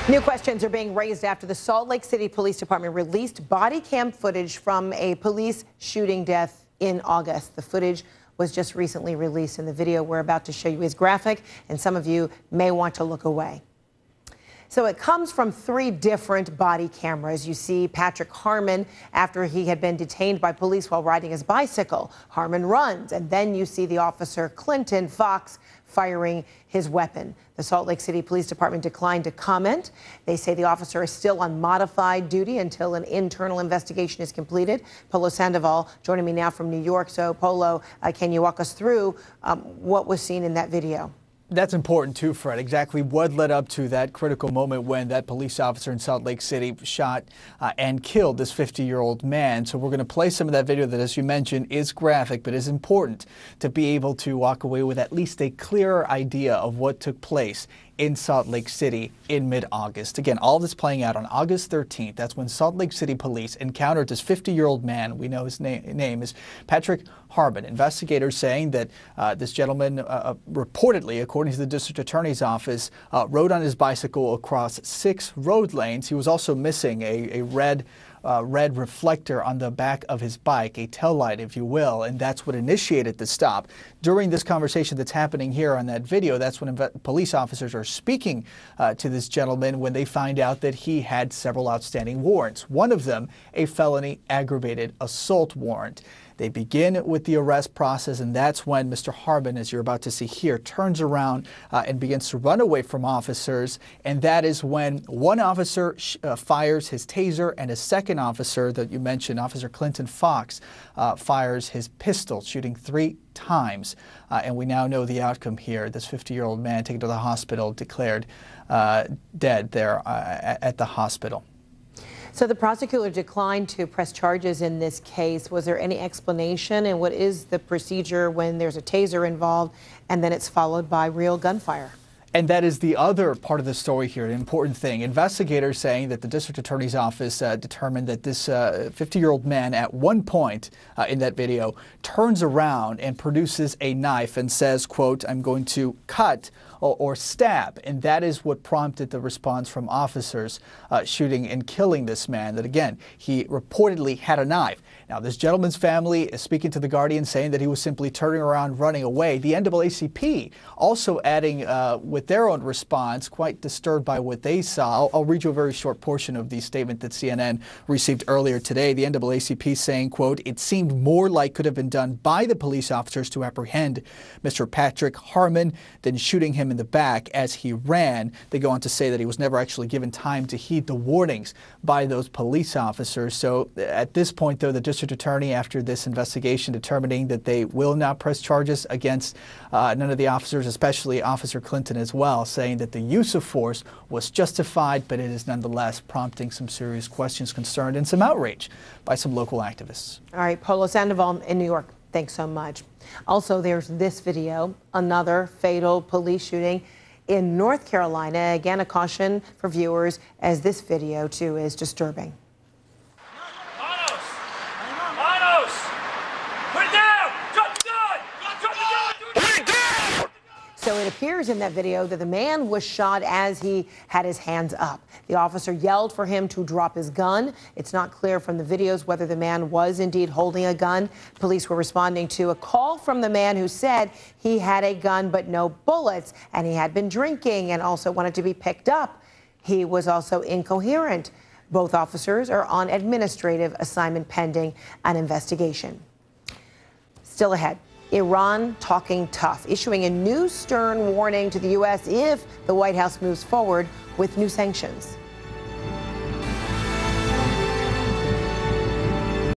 New questions are being raised after the Salt Lake City Police Department released body cam footage from a police shooting death in August. The footage was just recently released, and the video we're about to show you is graphic, and some of you may want to look away. So it comes from 3 different body cameras. You see Patrick Harmon after he had been detained by police while riding his bicycle. Harmon runs, and then you see the officer Clinton Fox firing his weapon. The Salt Lake City Police Department declined to comment. They say the officer is still on modified duty until an internal investigation is completed. Polo Sandoval joining me now from New York. So, Polo, can you walk us through what was seen in that video? That's important too, Fred. Exactly what led up to that critical moment when that police officer in Salt Lake City shot and killed this 50-year-old man. So we're going to play some of that video that, as you mentioned, is graphic, but is important to be able to walk away with at least a clearer idea of what took place in Salt Lake City in mid-August. Again, all this playing out on August 13th. That's when Salt Lake City police encountered this 50-year-old man. We know his name is Patrick Harmon. Investigators saying that this gentleman reportedly, according to the district attorney's office, rode on his bicycle across 6 road lanes. He was also missing a red reflector on the back of his bike, a tail light, if you will, and that's what initiated the stop. During this conversation that's happening here on that video, that's when police officers are speaking to this gentleman when they find out that he had several outstanding warrants. One of them, a felony aggravated assault warrant. They begin with the arrest process, and that's when Mr. Harmon, as you're about to see here, turns around and begins to run away from officers. And that is when one officer fires his taser, and a second officer that you mentioned, Officer Clinton Fox, fires his pistol, shooting 3 times. And we now know the outcome here. This 50-year-old man taken to the hospital, declared dead there at the hospital. So the prosecutor declined to press charges in this case. Was there any explanation? And what is the procedure when there's a taser involved and then it's followed by real gunfire? And that is the other part of the story here, an important thing. Investigators saying that the district attorney's office determined that this 50-year-old man at one point in that video turns around and produces a knife and says, quote, "I'm going to cut or stab." And that is what prompted the response from officers shooting and killing this man, that again, he reportedly had a knife. Now, this gentleman's family is speaking to The Guardian, saying that he was simply turning around, running away. The NAACP also adding with their own response, quite disturbed by what they saw. I'll read you a very short portion of the statement that CNN received earlier today. The NAACP saying, quote, "It seemed more like could have been done by the police officers to apprehend Mr. Patrick Harmon than shooting him in the back as he ran." They go on to say that he was never actually given time to heed the warnings by those police officers. So at this point, though, the district attorney, after this investigation, determining that they will not press charges against none of the officers, especially Officer Clinton as well, saying that the use of force was justified, but it is nonetheless prompting some serious questions, concern, and some outrage by some local activists. All right, Polo Sandoval in New York, thanks so much. Also, there's this video, another fatal police shooting in North Carolina. Again, a caution for viewers, as this video, too, is disturbing. So it appears in that video that the man was shot as he had his hands up. The officer yelled for him to drop his gun. It's not clear from the videos whether the man was indeed holding a gun. Police were responding to a call from the man who said he had a gun but no bullets, and he had been drinking and also wanted to be picked up. He was also incoherent. Both officers are on administrative assignment pending an investigation. Still ahead. Iran talking tough, issuing a new stern warning to the U.S. if the White House moves forward with new sanctions.